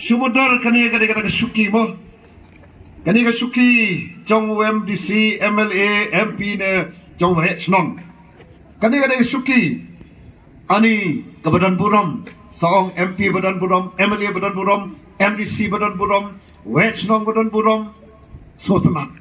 sumudar kani kata suki mo kani ka suki jong MDC MLA MP ne jong he snong kani ka suki ani ke Badan Burom saong MP Badan Burom MLA Badan Burom MDC Badan Burom wet snong Badan Burom sotna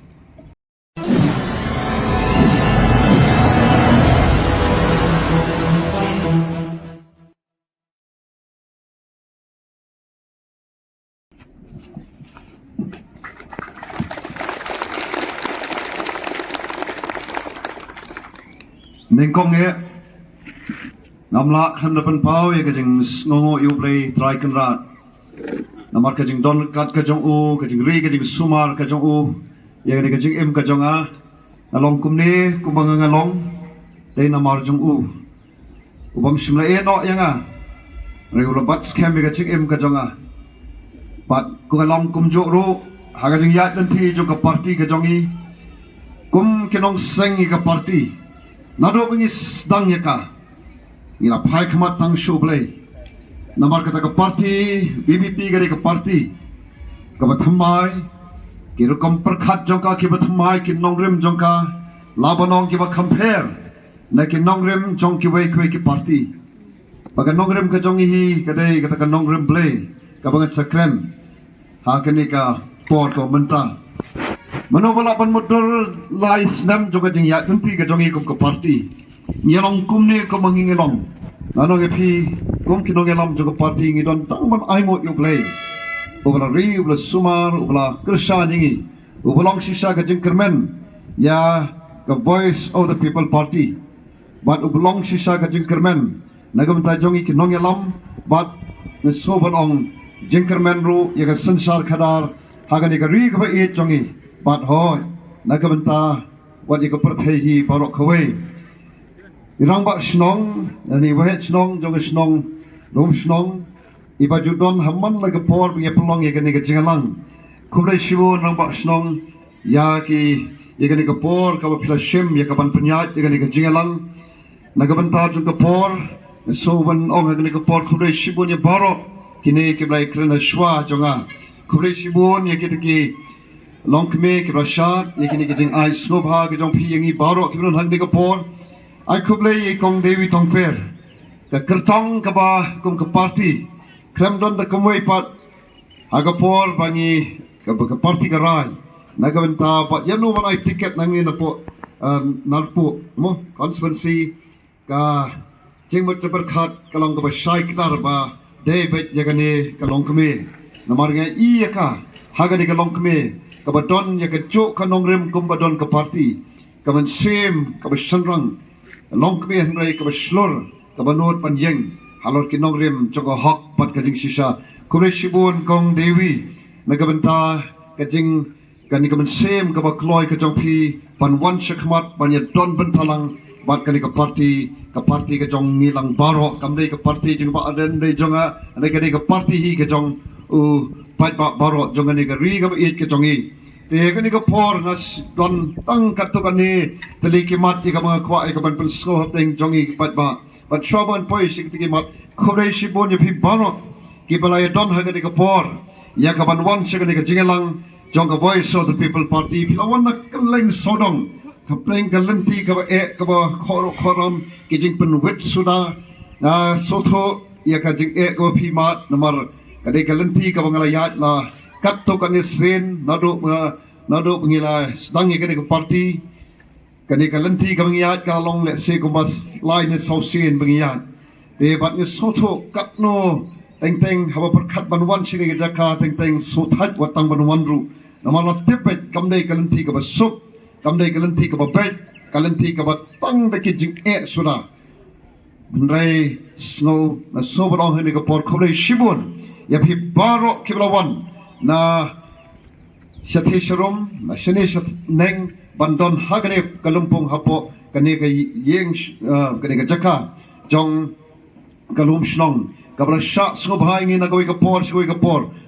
Nengkong ya, namla kan depan pau ya kajeng ngongo yu play try kan rat, namar kajeng don kat kajeng u, kajeng ri kajeng sumar kajeng u, ya kajeng em kajeng a, nalong kumne kumbang ngalong, day namar jeng u, ubang simla no yang a, ri ulabat scam ya kajeng em kajeng a, pat kungalong kumjuk ru, hagajeng yat nanti jeng ke parti kajeng i, kum kenong seng i ke parti. Nado bengis dang yaka, ila pai kemat tang shublay. Namar kata ke parti, BBP gari ke parti, ke bathamai, kira kom perkhat jongka ke bathamai ke nongrim jongka, labanong ke bat compare, na ke nongrim jong ke wei ke parti. Baga nongrim ke jong ihi kadai kata ke nongrim blay, ke bangat sakren, hakani ka por ko mentah. Mano bala pan motor lai snam joga jing ya nanti ka jongi kum ke parti nyalong kum ne ko mangingilong ano ge phi kum ki nongelam joga parti ngi don tang man ai mo yu play ubala ri ubala sumar ubala krisha ningi ubalong sisa ka jing kermen ya the voice of the people party but ubalong sisa ka jing kermen nagam ta jongi ki nongelam but ne soban ong jing kermen ru ya ka sansar khadar hagani ka ri ka ba e jongi Bat hoy, nagamenta wat ika perthehi barok kawai. Irang bak snong, ni wahet snong, joga snong, rum snong. Iba judon hamman laga por punya pelong ya kani ka jingalang. Kublai shiwo rang bak snong, ya ki ya kani ka por kawa pila shim ya kapan penyat ya kani ka jingalang. Nagamenta juga por, so ban ong ya kani ka por kublai shiwo nya barok. Kini kiblai kerana shwa jonga. Kublai shiwo ya kita ki long kme ke rashad yekini ke jing ai snobha ke jong phi yangi baro ke non hang de ko por ai khuble ye kong dewi tong per ka kertong ka ba kum ka party krem don da kumwei pat aga por bangi ka party ka rai naga benta pat yanu man ai ticket nangi na po narpo mo conspiracy ka jing mo teper khat kalong ka ba shai knar ba david yagane kalong kme namar nga i ka haga de kalong kme kabadon ya kejuk ka nongrim kumbadon ke parti kaban sem kabasanrang long kme hnrai kabaslor kabanot panjeng halor ki nongrim chogo hok pat kajing sisa kure sibun kong dewi nagabenta kajing kani kaban sem kabakloi ka jong phi pan wan shakmat pan ya don bentalang bat kani ka parti ka jong nilang baro kamdei ka parti jing ba aden dei jonga ane kani ka parti hi ka jong u pat ba baro jong ani ka ri ka it ka jongi te kani ka por nas don tang kat to kani teli ki mat ka mga kwa ka ban pun so hapeng jongi pat ba but shoban poi sik ki mat khore shi bon ya phi baro ki balaya don ha kani ka por ya ka ban wan sik kani ka jingelang jong ka voice of the people party phi lawan na kaleng sodong ka pleng ka lenti ka ba e ka ba khoram ki jing pun wit suda sotho ya ka jing e ko phi mat namar kadai kalenti ka bangala yat la kat to kan sen nado ngila sedang ke ke parti kadai kalenti ka bangyat ka long le se ko mas line so sen bangyat te bat ni sotho kat no teng haba perkhat banwan sini ke jaka teng sothat watang banwan ru namala tepet kamdai kalenti ka basuk kamdai kalenti ka babet kalenti ka batang de ki jing e suda Bendrai snow na sobrang hindi ka por kulay shibun ya phi baro kiblawan na syati sharum na shani shat neng bandon hagane kalumpong hapo kani ka yeng kani ka jaka jong kalum shnong kabra sha sobhai ngi na goi ka por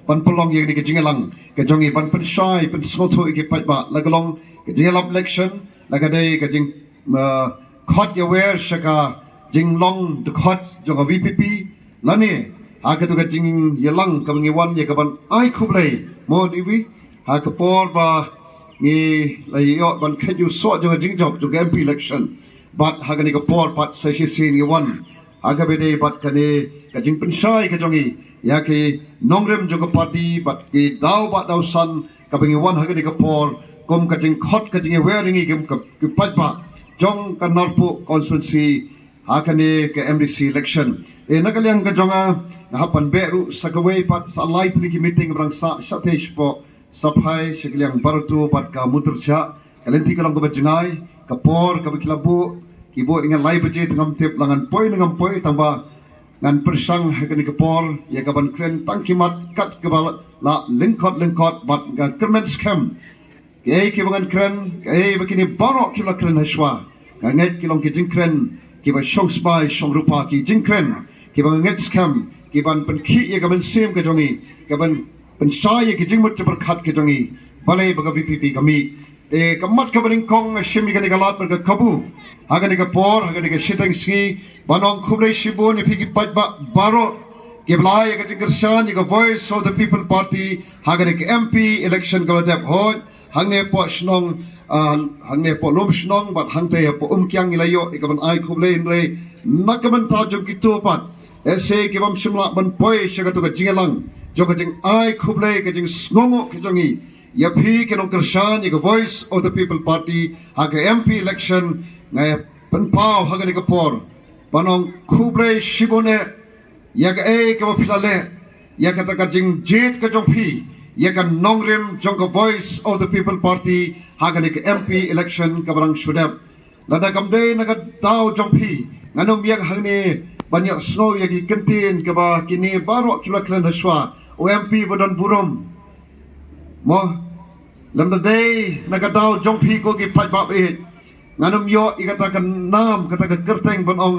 pan polong yang ni ka jingelang ka jongi pan pen shai pen soto ki patba lagalong ka jingelap election lagadai ka jing khot ya wer shaka jing long the khot jong VPP lani haka tu kajing yelang ka ngiwan ye kaban ai khublei mo diwi haka por ba ngi lai yo ban khaju so jo jing job to MP election but haka ni ka por pat sa shi sin ngiwan haka bede bat kane kajing pensai ka jongi ya ke nongrem jo ka party but ke dau ba dau san ka ngiwan haka ni ka por kom kajing khot kajing wearing igem ka pat ba jong ka narpu constituency hakane ke MDC election nagalyang ka jonga hapan beru sagaway pat sa live pliki meeting rang sa shatesh po sapai shiklyang bartu pat ka mutur sha kalenti kalang ko bajngai kapor ka biklabu kibo inga live je tangam tip langan poi ngam poi tamba ngan persang hakani kapor ya kaban kren tangkimat kat kebal la lingkot bat ga kermen scam ke kibangan kren ke bakini barok kila kren haswa nget kilong ki jingkren kiba shong spy shong rupa ki jingkren kiba nget scam kiban pen ki ye kaban sem ke jongi kaban pen sai ye ki jingmut berkat ke jongi balai baga VPP kami kamat kabaning kong shimi gani galat berga kabu agani ka por agani ka shitang ski banong khublei shibon ipi ki pajba baro kiblai ka jingkershan ye ka voice of the people party agani ka MP election ka dep hoi hangne po snong hangne po lom snong bat hangte po kyang ilayo ikaban ai khublei inre nakaban ta jom kitu pat ese kibam shimla ban poi shagatu ka jingelang joka jing ai khublei ka jing sngongo ke jongi ya phi ke nong kershan ye voice of the people party haga MP election ngai pan pau haga ni ka por banong khublei shibone ya ka ka philale ya ka ta ka jing jet ka jong phi ya ka nongrim jong ka voice of the people party haga ni ka MP election ka barang shudap lada kamde na ka tao jong phi nganom yang hangne banyak snow yagi kentin ke ba kini baru kila klan haswa OMP badan burom mo lam day nagadao jongpi ko gi pat ba e nganum yo ikatakan nam katakan kerteng ban ong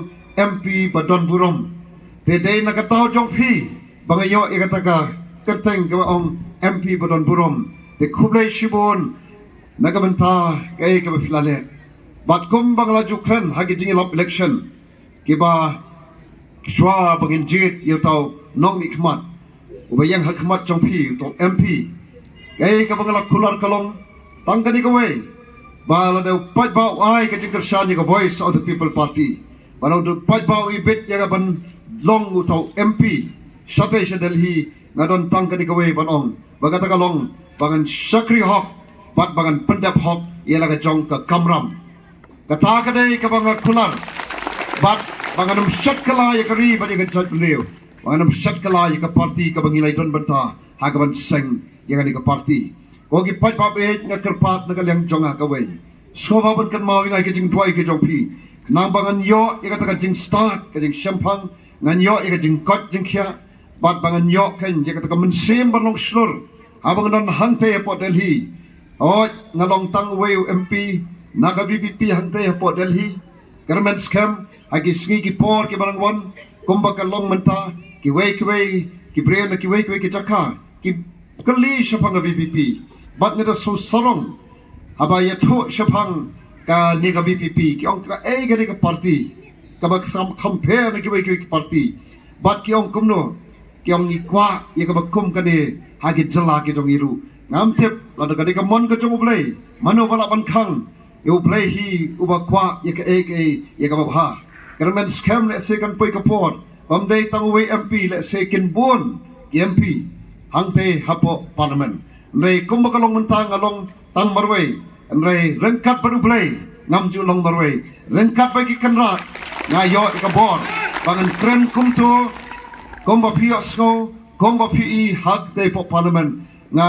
MP badan burom te day nagadao jongpi bangayo ikataka kerteng ke ong MP badan burom te khublei shibon nagamanta kai ke filale bat kum bangla jukren hagi jingi lop election kiba Shwa bangin jit yu tau nong ikmat ubayang hakmat jongpi to MP gay ka bangala kular kalong tangkani ka way bala daw pat ba ay ka jingkershan ka voice of the people party bala daw pat ba ibit ya ban long utaw MP sate sa Delhi ngadon tangkani ka way banong bagata ka long bangan sakri hok bat bangan pendap hok yala ka jong ka kamram kata ka day ka banga kular bat banganam shatkala ya kari bani ka jat beliau banganam shatkala ya ka parti ka bangilai don banta hagaban seng yang ni ka parti ogi pat pa be nga kerpat na kalyang jonga ka way so baban kan mawi ngai ke jing dwai ke jong pi nang bangan yo ya ka jing start ka jing shampang ngan yo ya ka jing kot jing khia bat bangan yo kan ya ka mensem barlong slur abang non hangte po Delhi o ngalong tang way MP na ka VPP hangte po Delhi kermen scam agi sngi ki por ki barang wan kumba ka long menta ki way ki brain ki way ki chakha ki kali shapang VPP bat ne da so sarong aba ya tho shapang ka ni ka VPP ki ong ka e ga ni ka party ka ba sam compare ni ki way ki party bat ki ong kumno ki ong ni kwa ya ka ba kum ka ni hagi jala ki jong iru ngam tep la da ka ni ka mon ka jong play mano bala ban khang you play hi uba kwa ya ka ya ka ba ha kermen scam le se kan poi ka por bam dei tang we MP le se kin bon MP hangte hapo parliament nei kum ka long mentang along tang marwei nei rengkat baru play ngam ju long marwei rengkat bagi kanra ngayo ka bor bangan tren kum to kum ba pio sko kum ba pi hak te po parliament nga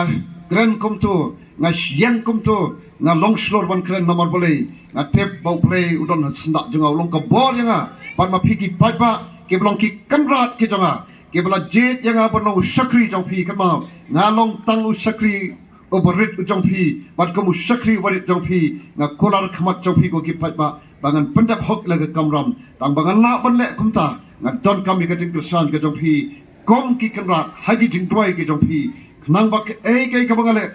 tren kum to nga siang kum to nga long slor ban kren nomor boleh nga tep bau play udon sendak jengau long ka bor yang pan ma pigi paipa ke belong ki kanrat ke jonga ke bela jet yang bonong sakri jong pi kan ma nga long tang sakri oberit jong pi bat kamu sakri warit jong pi nga kolar khamat jong pi ko ki paipa bangan pendap hok laga kamram tang bangan la ban le kumta nga don kami ka jing kersan ke jong pi kom ki kanrat hagi jing dwai ke jong pi nang bak ke ka bangale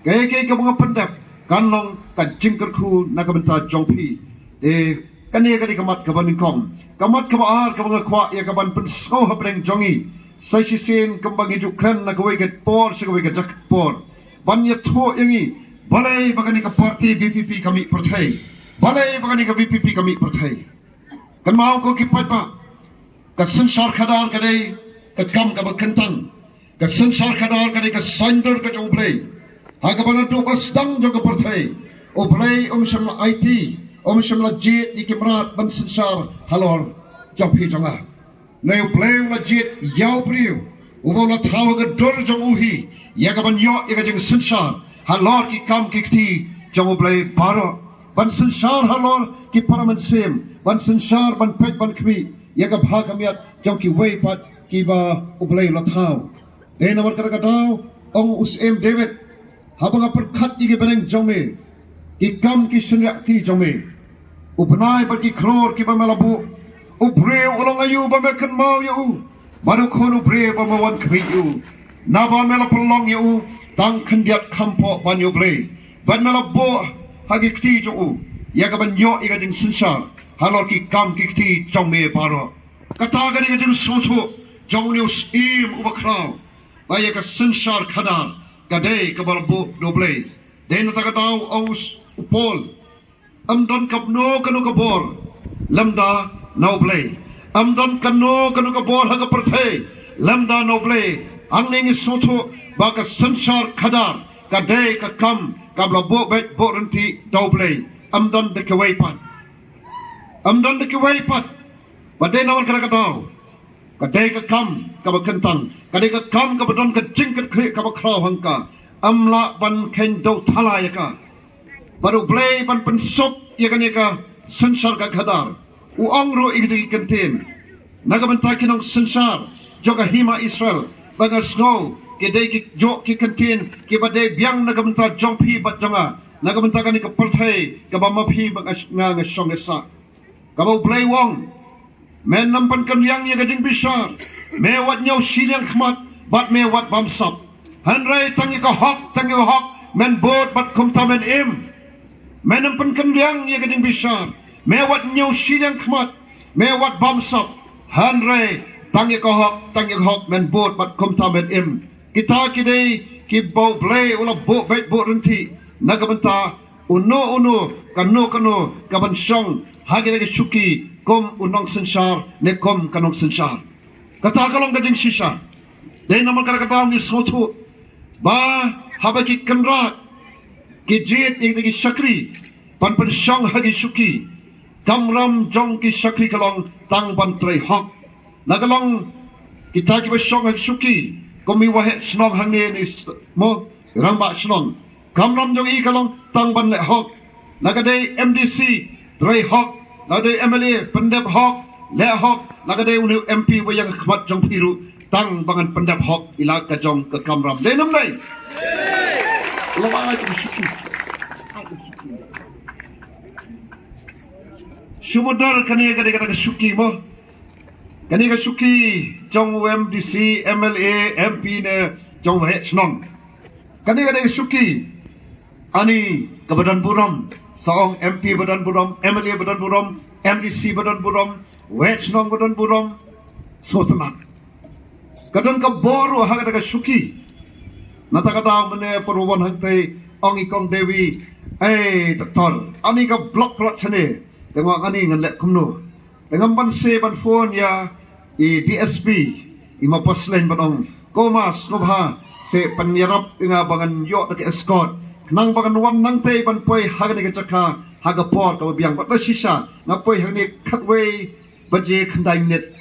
ke ka bang pendap kanlong ka jingker khu na ka benta jongpi kani ka di kamat ka ban kong kamat ka baar ka bang kwa ya ka ban pen so ha breng jongi sai sin kembang hidup kran na kawai get por sekawai get jak por banyak tho yangi balai bagani ka parti BPP kami perthai balai bagani ka BPP kami perthai kan mau ko ki pa ka sansar khadar kadai ka kam ka bakantang ka sansar khadar kadai ka sander ka joblay ha ka bana to bas dang jo ka perthai o blai sham IT sham la jet ikimrat ban sansar halor jampi jonga Neu play la jet yau priu ubo la thawa ga dor jong uhi ya ka ban yo ya ka jeng sansar halor ki kam ki ti jong play paro ban sansar halor ki paraman sem ban sansar ban pet ban kmi ya ka bha kamiat jong ki wei pat ki ba ublay la thaw de namar ka ka daw ong usm David habang per khat ki beneng jong me ki kam ki sunyak ti jong me ubnai ba ki khlor ki ba malabu ubre ulang ayu ba mekan mau yu baru kono bre ba mawan kmi yu na ba mela pelong yu tang khendiat kampo ban yu bre ban mela bo hagi kti jo ya ka ban yo iga ding sinsar halor ki kam ki kti jong me paro kata ga ding soto jong ne im ubakra ba ya ka sinsar khadar ka dei ka bal bo do ble de na ta ka daw aus upol am don kap no kanu ka bor lamda noble amdon kano ka bor haga perthai lamda noble angning soto baka sansar khadar ka dei ka kam ka blabo bet boranti doble amdon de kwaipat badai nawan ka daw ka dei ka kam ka bakantang ka dei ka kam ka badon ka jingkat khri ka bakraw hangka amla ban ken do thalaya ka baru blay ban pensop ya ka sansar ka khadar uang ro igdi kantin nagamanta kinong sansar joga hima Israel baga snow kedai ki jo ki kantin ki badai biang nagamanta jongpi bat janga nagamanta kani ka parthai ka ba mapi baga nga song esa ka ba play wong men nampan kan yang ya gajing bisar me wat nyau silang khmat bat me wat bamsap hanrai tangi ka hok men bot bat kumta men im men nampan kan yang ya gajing bisar mewat nyau silang khmat mewat bamsap hanre tangi kohok men bot bat kumta men im kita kidai ki bau blay ula bo bet bo renti nagabanta uno kano kaban song hagi lagi suki kom unong sensar ne kom kanong sensar kata kalong gajing sisa dai naman kata ni sotu ba habaki kanrat ki jit igi sakri pan song hagi suki kamram jong ki sakri kalong tang ban trei hok nagalong kita ki basong hag suki komi wahe snong hangne ni mo ramba snong kamram jong i kalong tang ban le hok nagadai MDC trei hok nagadai MLA pendep hok le hok nagadai unu MP wayang khmat jong piru tang bangan pendep hok ila ka jong ke kamram dei nam dei lo ba ki suki Sumudar kani kata suki mo kani ka suki jong MDC MLA MP ne jong he snong kani kata suki ani ka badan buram saong MP badan buram MLA badan buram MDC badan buram we snong badan buram sotna kadon ka boru ha kata suki nata kata mene perwan hangtai ong ikong dewi doktor ani ka block chane tengok ani ngalek kumno tengok ban se ban phone ya DSP ima paslen banong komas ngobha se panyarap nga bangan yo dak escort nang bangan wan nang te ban poi hagani ka chakha haga por ka biang bat sisa ngapoi hagni khatwei baje khandai minute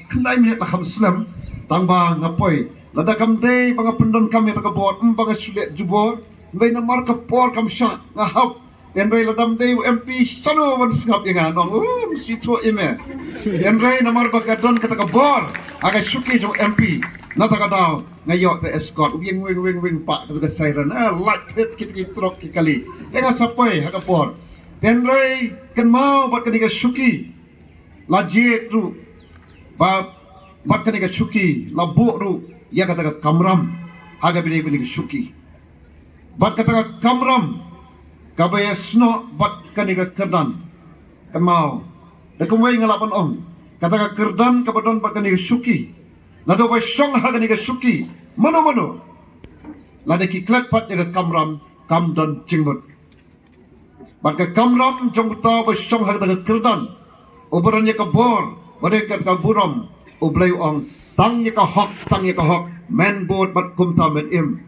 la kham slam tangba ngapoi lada kam de banga pendon kam ya ka bor banga sulet jubor ngai na mar ka por kam sha ngahap Enrai ladam dei MP sano man skap yang anong mesti to ime Enrai namar bagadon kata kabor aga suki jo MP nata kadaw ngayo te escort wing pak kata siren light hit kit trok kali enga sapai haga por Enrai kan mau bat kaniga suki lajit ru ba bat kaniga suki labu ru ya kata kamram haga bini suki bat kata kamram kabaya sno bat kaniga kerdan kamau da kumway ngalapan om kata ka kerdan kabadon bat kaniga suki Nado ba syong hagani ka suki. Mano. Lada ki klet pat ya kamram kam dan jingmut. Maka kamram jong ta ba syong hagani ka kirdan. Oberan ya ka bor, mereka ka buram, oblay ong tang ya ka hok, man board bat kumta men im.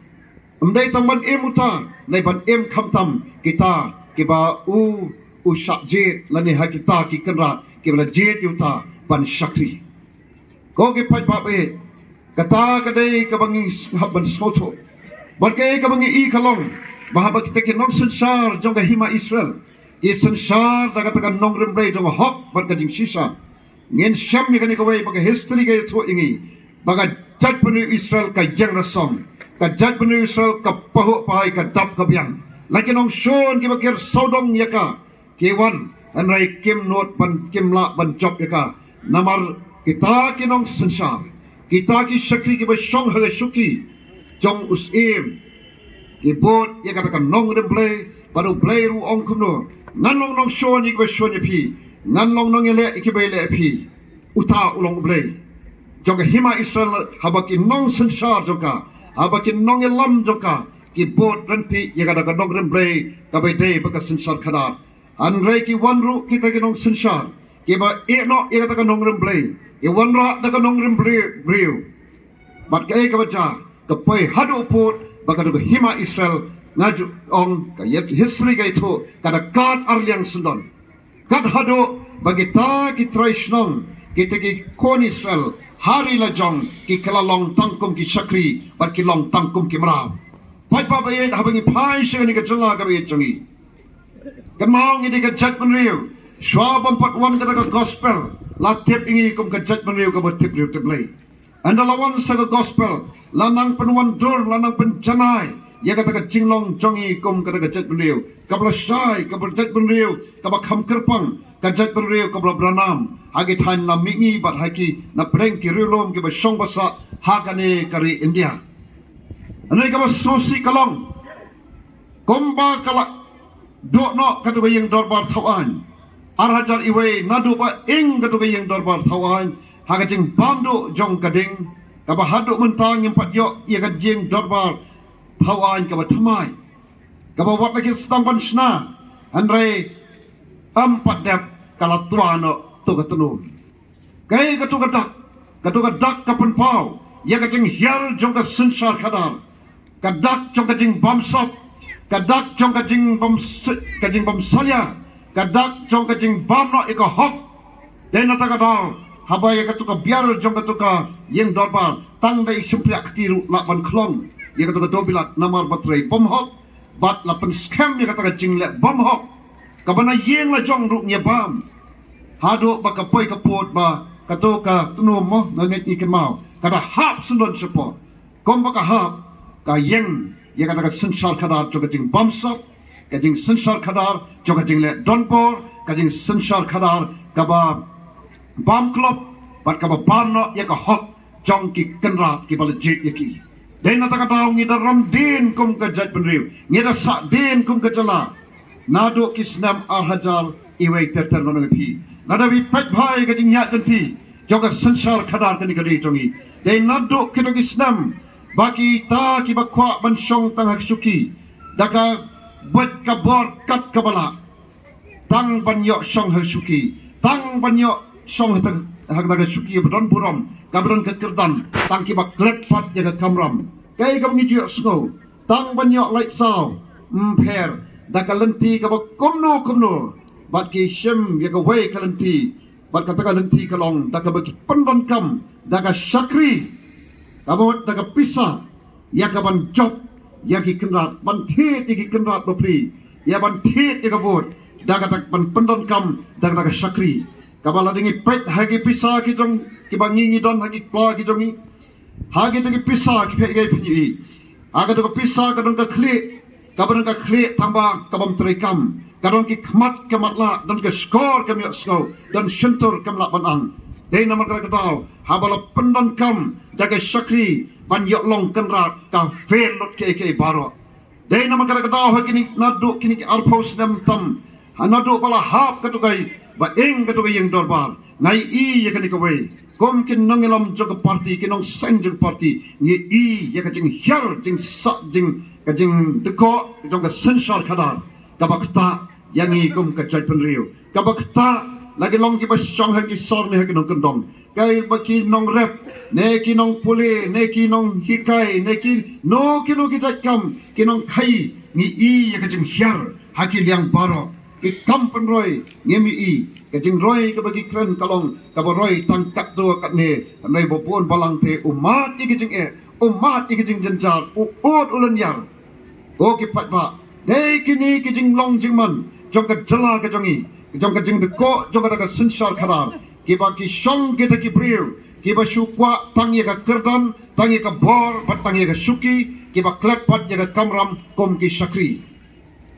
Umday tang man im uta, nay ban im kamtam kita kiba u syak jet lani ha kita ki kenrat kibla jet yuta ban syakri. Ko ki pat ba be kata kadai ka bangi ban soto. Barkai ka bangi I kalong bahaba kita ki nong sensar jong ka hima Israel. I sensar daga taga nong rembrei jong hok bat ka jing sisa. Ngin syam ni kani kawai baga history ka tu ingi. Baga jat penu Israel ka jang rasom. Ka jat penu Israel ka pahuk pahai ka dap ka biang. Lagi nong shon ki bakir sodong yaka. Kewan anrai kim not ban kim la ban job yaka. Namar kita ki nong sensar. Kita ki syakri ki ba syong haga syuki. Jong usim. Ki bot ya katakan nong rembrei baru play ru ong kumno. Ngan long nong shon ki ba shon ya pi. Ngan long nong ele ki ba ele pi. Uta ulong play. Jong hima Israel habaki nong sensar joka. Habaki nong elam joka. Ki bot renti ya katakan nong rembrei ka ba dei baka sensar kadar. Anrei ki wanru kita ki nong sensar. Ki ba no ya katakan nong rembrei. Ki wanra daga nong rembrei briu. Bat ka ka baca kapoi hadu pot baka daga hima Israel ngaju ong ka history ka itu kada kat arliang sundon. Kat hadu bagi ta ki traishnong kita ki kon Israel hari la jong ki kalalong tangkum ki syakri bat ki long tangkum ki meraw. Pai pa ba ye habangi pai sing ni ka jala ka be chongi. Kamang ini ka judgment riu. Shwa bampat wan ka gospel la tip ingi kum ka judgment riu ka ba tip riu teblai. Anda lawan sa gospel lanang penuan dur lanang penjanai ya kata ka jinglong jongi kum kata ka judgment riu. Kabla syai kabla judgment riu kabla kham kerpang ka judgment riu kabla branam agi thain na mingi bat haki na breng ki rilom ki ba shong basa hakane kari India. Anai ka ba sosi kalong komba kala do no katu ka yang dorbar thawan arhajar iwe nadu ba ing katu ka yang dorbar thawan hagajing bandu jong kading kaba hadu mentang yang pat yo ia ka jing dorbar thawan kaba thamai kaba wat lagi stampan sna andre ampat dep kala tuano to katunu kai katu kadak kapan pau ia ka jing hiar jong ka sensar kadar kadak jong ka jing bamsop kadak jong ka jing bam salya kadak jong ka jing bam no ika hok den nata kadal haba ya katuka biar jong katuka yang dorbar tang dai simpriak tiru lapan klong ya katuka dobilat namar batrai bom hok bat lapan scam ya katuka jing le bom hok kabana yeng la jong ru nya bam hado ba kapoi kapot ba katuka tunu mo nganget ni kemau kada hap sundon support kom ba ka hap ka yeng ya kata sensar kadar jong jing bom sop ka jing sensar kadar jong jing le donpor ka jing sensar kadar kaba bam klop bat kaba parno ya ka hok jong ki kenrat ki bal jet yaki den nata ka taw ngi daram din kum ka jat penriu ngi da sa din kum ka jala nado kisnam arhajar iwe terter ngono pi nada wi pet bhai ka jing nya tanti jong ka sensar kadar ka ni ka ri jongi den nado ki kisnam baki ta ki bakwa ban shong tang hak suki daka bat ka bor kat ka bala tang ban yo shong hak suki tang ban yo song hak daga suki badon buram kabron ke kerdan tang ki bak klet fat jaga kamram kai kam ngi jo sko tang banyo like saw per daga lenti ka bak komno bat ki shem jaga wei ka lenti bat kata ka lenti kalong daga baki pandon kam daga syakri kabot daga pisa ya ka ban job ya ki kenrat ban the ki kenrat bapri ya ban the ka bot daga tak ban pandon kam daga syakri kabala dingi pet hagi pisa ki jong ki bangi ni don hagi kwa ki jongi hagi dingi pisa ki pet gai pini aga to pisa ka dong ka khle kabon ka khle tamba kabam trikam kadon ki khmat la don ka skor kam yo sko don shentur kam la banang dei namar ka daw habala pendan kam daga syakri ban yo long kenrat ka fel lot ke baro dei namar ka daw hakini nadu kini arpos nam tam anado bala hap ka to gai ba eng ka to yang dorbar ngai I ya ka ni ka wei kom kin nang elam jog party kinong sang jog party ni I ya ka jing hyar jing sa jing ka jing de ko jong ka sensor khadar ka bakta yang I kom ka chai pen riu ka bakta lagi long ki ba song ha ki sor ne ha ki nong kendong kai ba ki nong rep ne ki nong puli ne ki nong hikai ne ki no ki jai kam ki nong khai ni I ya ka jing hyar ha ki liang baro ki kampen roi ngemi I ka jing roi ka bagi kren kalong ka ba roi tang tak do kat ne nai bo pon balang te umat I ki jing umat I ki jing jenjar ot ulen yar o ki pat ba dei kini ki jing long jing man jong ka jala ka jongi jong ka jing de ko jong ka ka sensar kharar ki ba ki shong ki ki briu ki ba shu kwa tang ye ka kerdan tang ye ka bor ba tang ye ka suki ki ba klat pat ye ka kamram kom ki sakri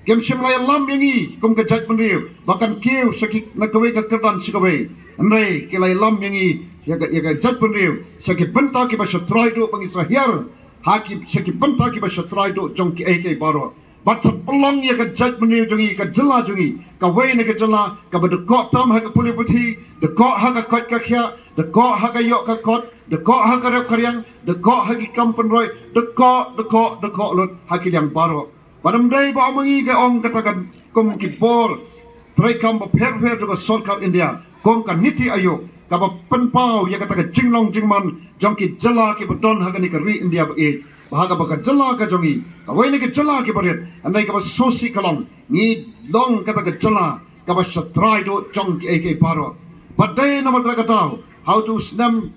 kem shimlai lam yangi kom ka jat penriu bahkan kiu sakit na kawe ka kerdan sikawe andai ki lai lam yangi ya ka jat penriu sakit benta ki ba shatrai do pang israhiar haki sakit benta ki ba shatrai do jong ki ek baro bat sa pelong ya ka jat penriu jongi ka jela jongi ka we na ka jela ka ba de ko tam ha ka puli puthi de ko ha ka kot ka khya de ko ha ka yok ka kot de ko ha ka rep karyang de ko ha ki kampen roi de ko lot ha ki yang baro Padam day ba amangi ke ong katakan kom ki por trai kam ba pher juga sarkar India kom ka niti ayo ka ba penpau ya katakan jinglong jingman jong ki jala ki badon hagani ka ri India ba e bahaga ba ka jala ka jongi ka wai ni ka jala ki baret andai ka ba sosi kalong ni long katakan jala ka ba satrai do jong ki ek paro padai na matra ka tau how to snam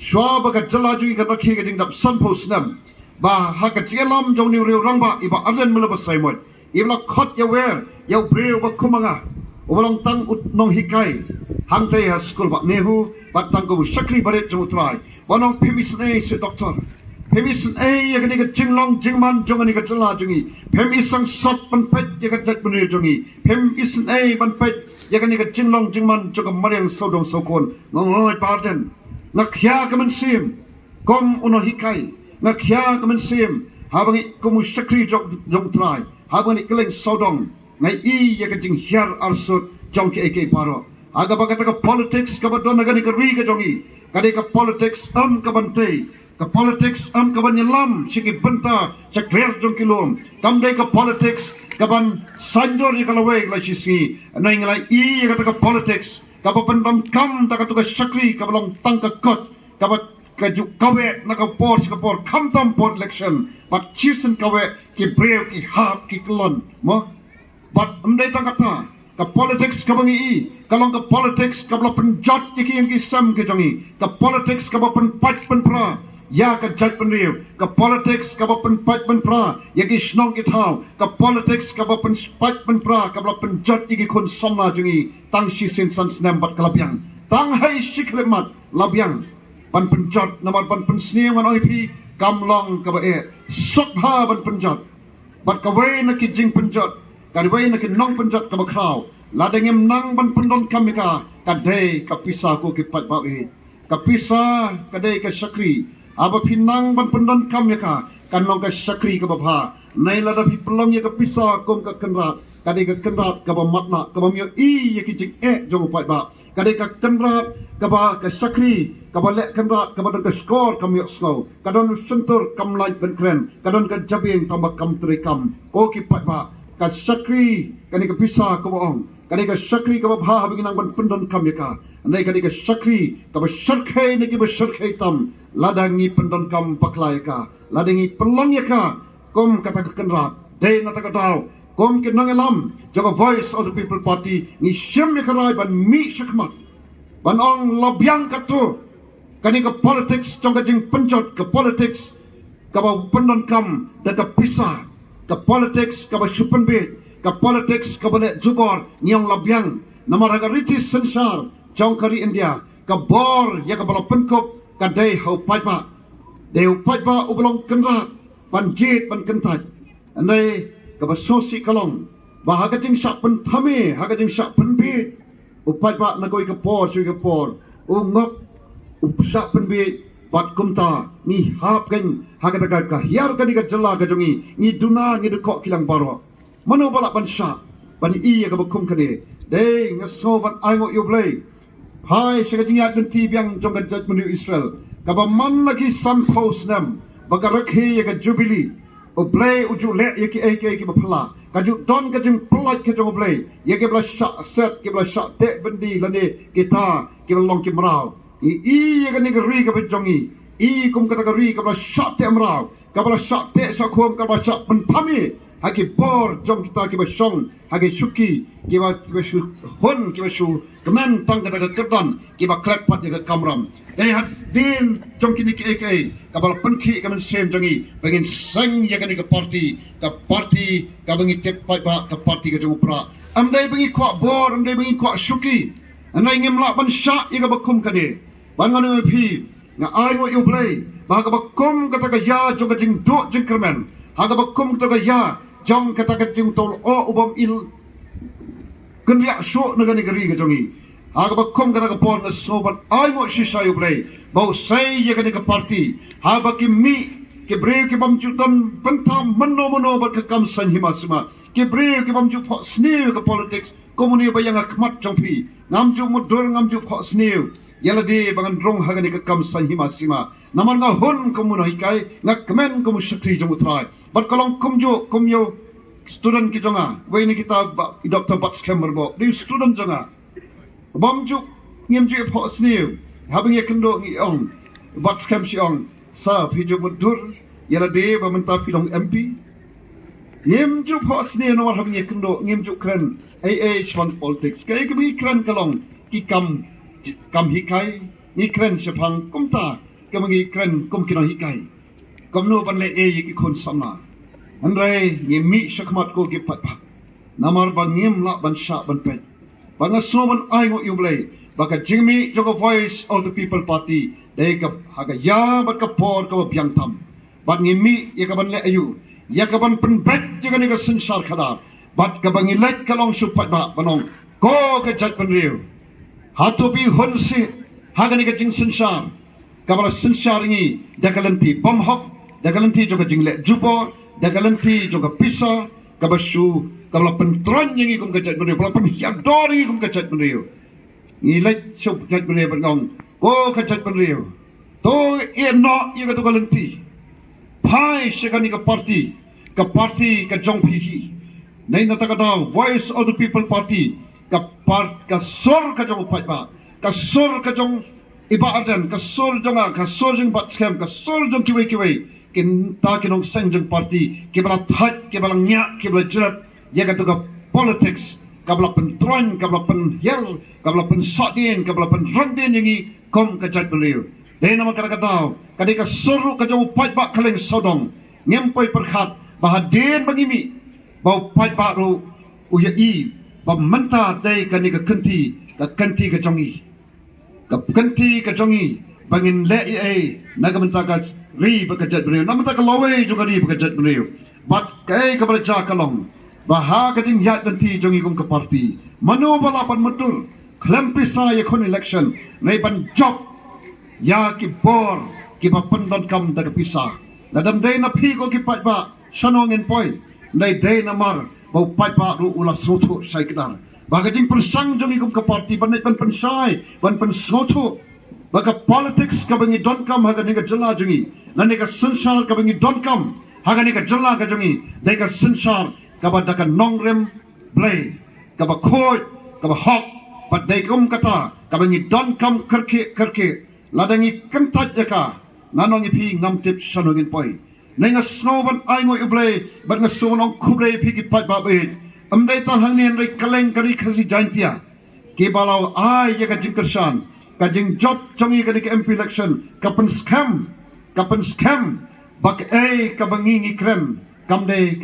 shwa ba ka jala jungi ka rakhi ka jing dap sanpo snam ba ha ka chelam jong ni riu rang ba iba adlen mele ba sai mod ibla khot ya wer ya breu ba kumanga ubalong tang ut nong hikai hang te ha school ba nehu ba tang ko sakri bare jong trai bonong phemis ne se doctor phemis e ya ni ka jinglong jingman jong ni ka jala jongi phemis sang sot pan pet ya ka jat bune jongi phemis e ban pet ya ni ka jinglong jingman jong mariang sodong sokon ngoi parden nak khya ka man sim kom uno hikai nak khya ka man sim habangi ko sakri jong trai habangi keleng sodong ngai I ya ka jing hyar arsut jong ki ek paro aga ba ka politics ka ba don ga ni ka ri ka jongi ka ka politics ka bante ka politics ka ban yalam sigi benta sa clear jong kilom kam dei ka politics ka ban sandor ni ka lawai la sisi nai ngai I ya ka politics ka ba pendam kam ta ka tu ka sakri ka balong tang ka kot ka ba ka ju kawe na ka por kam tam por election but chisen kawe ki brave ki hap ki klon mo but amdai tang kata ka politics ka bangi I kalong ka politics ka bla penjat ki yang ki sam ke jongi ka politics ka ba pen pat pen pra ya ka jat pen riu ka politics ka ba pen pat pen pra ya ki snong ki thau ka politics ka ba pen pat pen pra ka bla penjat ki khon samna jongi tang shi sen san snam bat kalabyang tang hai shiklemat labyang ban penjat namar ban pensniang wan IP kamlong ka ba sokha ban penjat bat ka we na ki jing penjat ka we na ki nong penjat ka ba kraw la dengem nang ban pendon kamika ka dei ka pisa ko ki pat ba ka pisa ka dei ka sakri aba pinang ban pendon kamika kan nong ka sakri ka ba bha nai la da pi pelong ya ka pisa kom ka kenrat ka dei ka kenrat ka ba matna ka ba mio I ya ki jing jong pat ba ka dei ka kenrat ka ba ka sakri ka ba lek kenrat ka ba ka skor kam yok slow ka don sentur kam lai ben kren ka don ka jabing tambah kam tri kam o ki pat ba ka sakri ka ni ka pisa ka ba ong ka ni ka sakri ka ba bha binang ban pendon kam ya ka andai ka ni ka sakri ka ba sarkhai ni ki ba sarkhai tam ladangi pendon kam paklai ka ladangi pelong ya ka kom kata ka kenrat dei na ta ka dau kom ki nangelam jaga voice of the people party ni syam ya karai ban mi syakmat ban ong labyang ka tu kani ka politics jong ka jing penjot ka politics ka ba pendon kam da ka pisa ka politics ka ba supan bit ka politics ka ba le jubor niong labyang namara ka ritis sensar jong kari India ka bor ya ka bala penkop ka dei hau paipa dei paipa ublong kenrat ban jit ban kentat andai ka ba sosi kalong ba ha ka jing sak pen thame ha ka jing sak pen bit upaipa na goi ka por sui ka por ngop upsa pen bit pat kumta ni hap kan hagada ka hiar ka ni ka jala ka jongi ni duna ni de kok kilang baro mano bala ban sha ban I ka bakum ka ni Day ngasoban aingo yublay. Hai sekajingat dan tibiang jong gajat menu Israel. Kabaman lagi sun post nam. Bagarakhi ya jubili. Oblay uju le ya ki eke ki bapla. Kaju don kajing pelat kajong oblay. Ya ki bla syak set ki bla syak tek bendi lani kita ki long ki merau. I ya kan negeri ka bejongi. I kum kata gari ka bla syak tek merau. Ka bla syak tek sakum ka bla syak pentami. Hagi bor jom kita ki besong hagi syuki ki ba shu hon ki ba shu kemen tang kata kerdan ki ba klep pat ya kamram dai hat din jom kini ki ek kabal penki kamen sem jangi bangin sang ya kan parti ka bangi tep pat ba ka parti ka jong pra amdai bangi kwa bor amdai bangi kwa syuki anai ngem la ban sya ya ka bakum kade bangan pi nga ai wo you play ba ka bakum kata ka ya jong ka jing do jing kermen ha ka bakum kata ka ya jong kata kajing tol o ubam il kenriak syuk negeri ke jongi aga bakom kata ke pon sobat ai mo sisa you play bau sai ye ke parti ha baki mi ke bre ke bam jutan pentam meno bat ke kam san himasma ke bre ke bam ju pho snew ke politics komuni bayang akmat jongpi ngam ju mudur ngam ju pho snew yala de bangan rong ha ke kam san himasma naman nga hun komuna hikai ngak kemen komu syakri jong utrai bat kalong kumyo student ki jonga wei ni kita Dr. Bats Kemmer bo di student jonga bamju ngem ju pho snew habing ye kendo ngi ong Bats Kem si ong sa phiju mudur yala de ba menta pilong MP ngem ju pho snew no habing ye kendo ngem ju kren fun politics kai ki bi kren kalong ki kam hikai ni kren sepang kumta kamangi kren kum kino hikai komno ban le ki kon samna Andai ngemi syakmat ko ki pat pak. Namar bang ngem la ban syak ban pet. Bang aso ban ai ngo yublay. Baka jingmi jogo voice of the people party. Dai ka haga ya bat ka por ka biang tam. Bat ngemi ya ka ban le ayu. Ya ka ban pen bet jaga ni ka sensar khadar. Bat ka bang ilek ka long supat ba banong. Ko ka jat ban riu. Hatu bi hun si haga ni ka jing sensar. Ka bala sensar ngi dakalenti bom hop dakalenti joga jing le jupor dakalenti juga pisa kabashu kabla pentran yang ikum kacet beriu kabla penhiadori ikum kacet beriu ngilai sup kacet beriu bengong ko kacet beriu to eno ia katu kalenti pai sekani ke parti ke jong pihi nai nata kata voice of the people party ka sor ka jong upat ba ka sor ka jong ibadan ka sor jonga ka sor jong bat scam ka sor jong kiwei kita kinong sengjeng parti kibala that kibala nyak kibala jerat ya katu ka politics kabla pentruan kabla penhiel kabla pensadin kabla penrandin yangi kom kajat beliau dai nama kata kadika suruh ka jong pat ba kaleng sodong nyempai perkhat bahadin bangimi bau pat ba ro uyai ba menta dai kanika kenti ka jongi ka kenti ka jongi bangin le nagamenta ka ri bekerja beliau namata kalawe juga ri bekerja beliau bat kai keberja kalong baha kajing yat nanti jongi kum ke parti manu balapan metur klempisa ya kon election nei ban job ya ki bor ki ba pendon kam da pisah nadam dai na phi ko ki pat ba sanongin poi nei dai na mar bau pat ba ru ula soto sai kedar ba kajing persang jongi kum ke parti ban nei ban pensai ban pen soto baka politics ka bangi don kam haga ni ka jala jongi nani ka sensar ka bangi don kam haga ni ka jala ka jongi dai ka sensar ka ba da ka nongrem play ka ba khoi ka ba hok pat dai kum kata ka bangi don kam kerke ladangi kentat jaka nanongi pi ngam tip sanongin poi nai nga snoban ai ngoi ublay bat nga sonong kublay pi ki pat ba be amdai tan hang ni rai kaleng kari khasi jantia ke balau ai ya ka jingkersan kajing job jongi ka MP election kapan scam bak kabangi ngikren kamde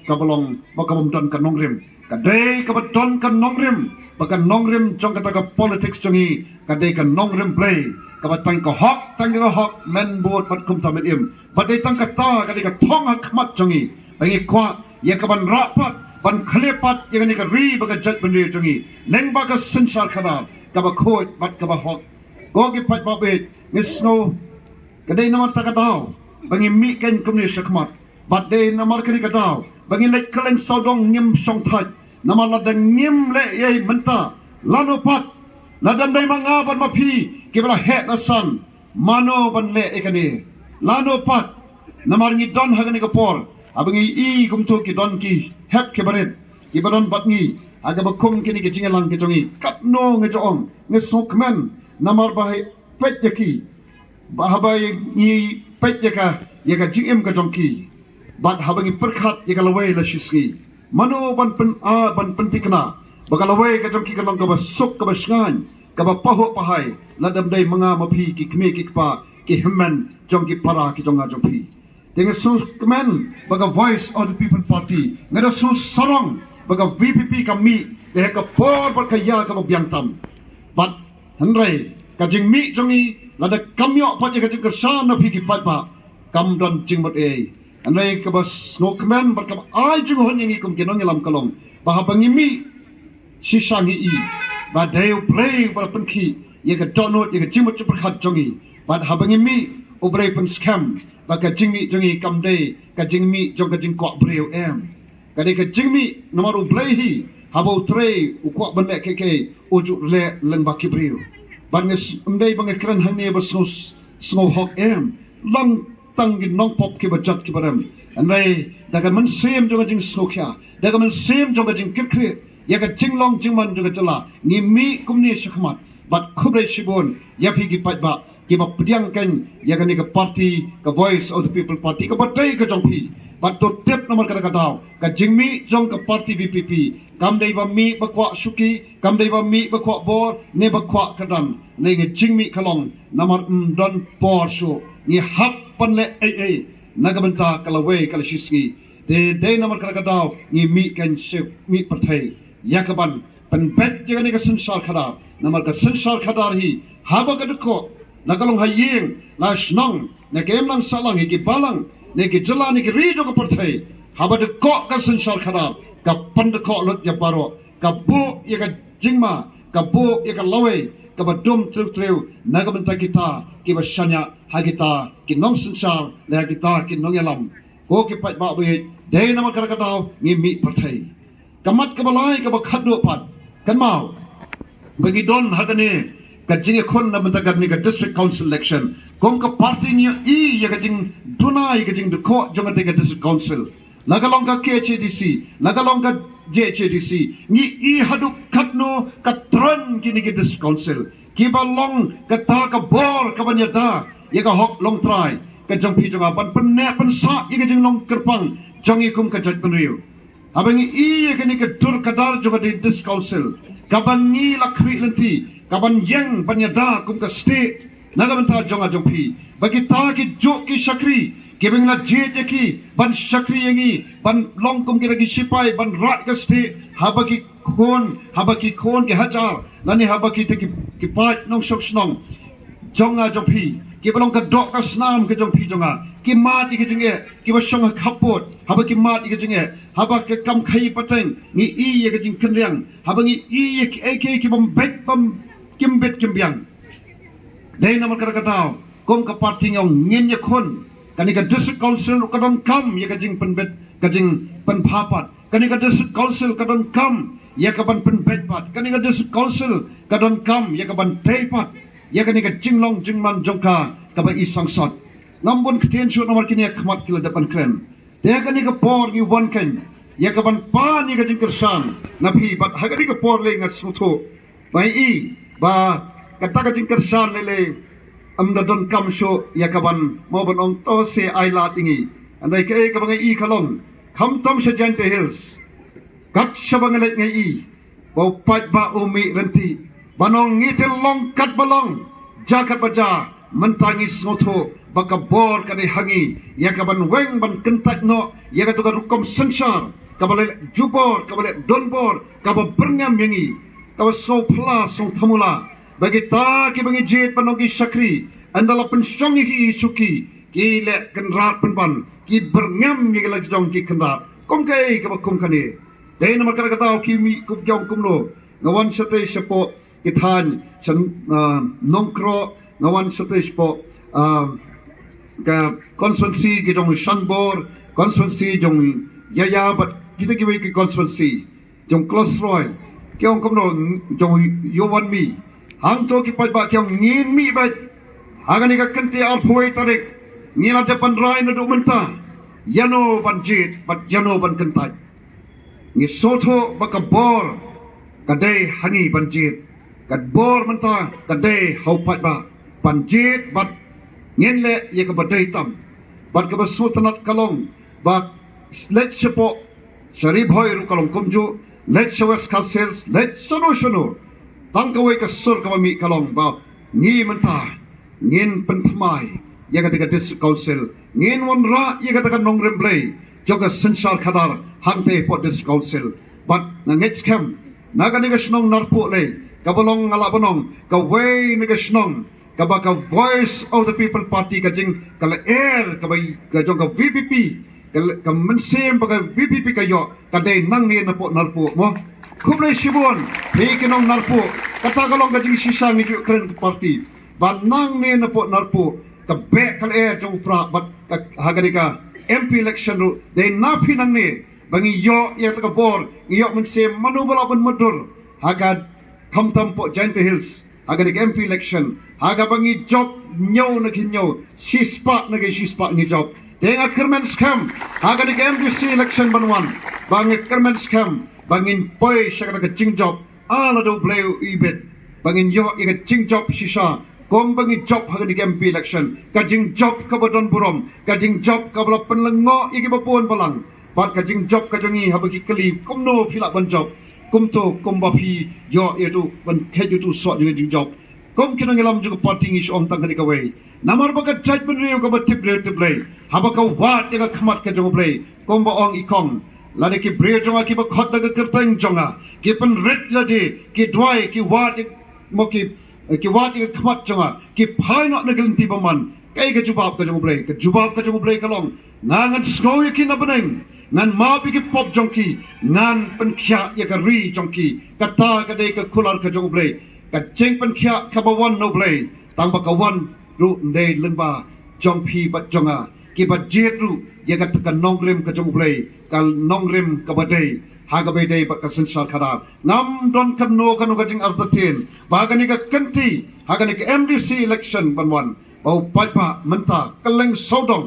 kabalong bakabom don ka nongrem kadai kabadon ka nongrem baka nongrem jong kata ka politics jongi kadai ka nongrem play kabatang ka hok men board pat kum tamet im badai tang kata kadai ka thong hakmat jongi bangi kwa ya kaban rapat ban khlepat ya ni ka ri baka jat bende jongi leng baka sensar khadar kaba khoi bat kaba hok go gi pat ba be ngisno kadai namar ta kataw bangi mi ken kumni sakmat bat de namar kani kataw bangi lek kaleng sodong nyem song that nama ladang ngim le yai menta lano pat ladang dai manga ban mapi kibra het asan mano ban le ekane lano pat namar ngi don hagani kapor abangi I kumtu ki don ki hep kibaret kibaron batngi aga bakum kini ki jingalang ki jongi katno ngejong ngesokmen namar bahai pet yaki bahabai ni pet yaka yaka jingem ka jongki bat habangi perkhat yaka lawai la shiski mano ban pentikna bagalawai ka jongki ka ka basuk ka basngan ka paho pahai ladam dai manga mapi ki kme ki pa ki hemman jongki para ki jonga jongpi dengan sus kemen baga voice of the people party ngada sus sarong baga VPP kami deh ka por berkaya ka biantam bat henry ka jing mi jongi lada kamyo pa ka jing kersan na piki pa kam don jing mat henry ka bas no kemen berka ai jing hon yang ikum kinong lam kalong bahabangi mi sisangi I ba deu play ba penki ye ka donot ye ka jimut berkhat jongi bat habangi mi obrei pen scam baka jingmi jongi kamdei ka jingmi jong ka jing kwak breu kade ka jingmi nomor obrei hi habo trei u kwak bende keke ujuk le leng baki breu banges umdei bange kran hangni ba snow hok lang tang gi nong pop ki bajat ki baram anai daga man sem jong ka jing snow kya daga man sem jong ka jing kirkre ya ka jinglong jingman jong ka jala ni mi kumni shakmat bat khubre shibon ya phi gi patba kiba pediangkan ya kan ke parti ke voice of the people party ke batai ke jongpi bato tep nomor kada kadau ka jingmi jong ke parti VPP kam dei ba mi ba kwa suki kam dei ba mi ba kwa bor ne ba kwa kadan ne nge jingmi kalong nomor don por so ni hap pan le ai nagamanta kalawe kalashiski de nomor kada kadau ni mi kan se mi partai yakaban pen bet ya kan ke sensar kada nomor ke sensar kadar hi haba kadko nagalong hayeng la snong na kem lang salang ki balang ne ki jala ni ki rijo ka parthai haba de ko ka sensar kharab ka pand ko lot ya paro ka bu ya ka jingma ka bu ya ka lawe ka ba dum treu nagamanta kita ki ba shanya hagita ki nong sensar le hagita ki nong yalam ko ki pat ba be de na ma kar ka daw ngi mi parthai kamat ka balai ka ba khaddo pat kan mau bagi don hagane kajing kon na bentakan ni ka district council election kong ka party ni I ya kajing dunai kajing de ko jong ka district council nagalong ka KHDC nagalong ka JHDC ni I hadu katno ka tron kini ka district council ki balong ka ta ka bor ka banyada ya ka hok long try ka jong pi jong ban penne pen sa I ka jing long kerpang jong ikum ka jaj penriu abangi I ya kini ka dur kadar jong ka district council kabangi lakwi lenti kaban yang banyada kum ka state nagamanta jonga jongpi bagi ta ki jo ki shakri kebeng la je ki ban shakri yangi ban long kum ki lagi sipai ban rat ka state habaki khon ki hajar nani habaki te ki pat nong sok snong jonga jongpi ki balong ka dok ka snam ke jongpi jonga ki mat ki jinge ki ba shong khapot habaki mat ki jinge habaki kam khai pateng ni I ye ka jing kenriang habangi I ye ki ak ki bom bet bom kimbet kimbiang dai nomor kada katau kom ka parti ngong ngin ya khon kani ka district council kadon kam ya ka jing penbet ka jing pen phapat kani ka district council kadon kam ya ka ban penbet pat kani ka district council kadon kam ya ka ban tepat ya kani ka jinglong jingman jongka ka ba isang sot ngambon ketien su nomor kini khmat kila depan kren ya kani ka por ni one ken ya ka ban pa ni ka jing kersan napi bat hagari ka por le ngas suto bai I ba kata ka jing kersan lele amda don kam sho yakaban mo ban ong to se ai la tingi andai ke ka bangai I khalong kham tom se jante hills kat shabangalet ngai I bo pat ba umi renti banong ngitel long kat balong jakat baja mentangi soto baka bor kade hangi yakaban weng ban kentak no yaka tu rukom sensar kabale jubor kabale donbor kaba berngam yangi kaba so pla so thamula bagi ta ki bangi jet panogi sakri andala pensongi ki suki ki le kenrat penban ki berngam ni la jong ki kenrat kom kai ka kum kane dai na makara kata ki mi kum jong kum lo ngawan sate sepo ki than san nongkro ngawan sate sepo ka constituency ki jong sanbor constituency jong yaya bat kita ki ki constituency jong close roy kyong kom no jong yo wan mi hang to ki pai ba kyong ngin mi ba hagani ka kenti al phoi tarik ngila depan rai na do menta yano ban jit bat yano ban kentai ngi soto ba ka bor kadai hangi ban jit kad bor menta kadai hau pai ba ban jit bat ngin le ye ka badai tam bat ka ba sultanat kalong ba let sepo Sharif hoy ru kalong kumju let shawes kalsels let sono tang kawai ka sur ka mi kalong ba ngi menta ngin pentmai ya ka diga dis council ngin wan ra ya ka daga nongrem play joga sensar khadar hangte po dis council but na next camp na ka diga snong narpo le ka bolong ngala bonong ka way ni ka snong ka ba ka voice of the people party ka jing kala air ka ba ka joga VPP ka mensem baga VPP kayo kadai nang ni na po narpo mo kumle shibon he kinong narpo kata kalong ka jing sisa ni kren party ban nang ni na po narpo ka be kal e jong pra bat hagari ka MP election ru dai na pinang ni bangi yo ya ta bor yo mensem manubala ban madur haga kamtam po Giant Hills hagari MP election haga bangi job nyaw na kinyaw sispa na kay sispa ni job Dengan kermen scam, haga di MDC election banwan, bangin kermen scam, bangin poi syakana ke job, ala do bleu ibet, bangin yo ika job sisa, kom bangin job haga di MP election, kajing job kabadon burom, kajing job kabala penlengo iki bapuan balang, bat kajing job kajangi habagi keli, kom no pilak ban job, kom to kom bapi yo itu ban keju tu sok dengan jing job. Kom kena ngelam juga party ngis om tangkali kawai. Namar bakat judgment riu ka batip le te play. Haba ka wat ya ka khamat ka jong play. Kom ba ong ikong. Lade ki bre jonga ki ba khot daga kerteng jonga. Ki pen red lade ki dwai ki wat mo ki wat ka khamat jonga. Ki phai not na gelenti baman. Kai ka jubab ka jong play. Ka jubab ka jong play kalong. Ngangan sko ya ki na beneng. Ngan ma pi ki pop jongki. Ngan pen khya ya ka ri jongki. Kata ka dei ka kular ka jong play. Ka jeng pen khya ka ba wan no play. Tang ba ka wan ru ndei lengba jong pi bat jonga ki bat jet ru ye ka ka nongrem ka jong play kal nongrem ka badai ha ga be dei ba ka sensar khara ngam don kan no ka jing ardatin ba ga ni ka kanti ha ga ni ka MDC election banwan bau pa menta kaleng sodong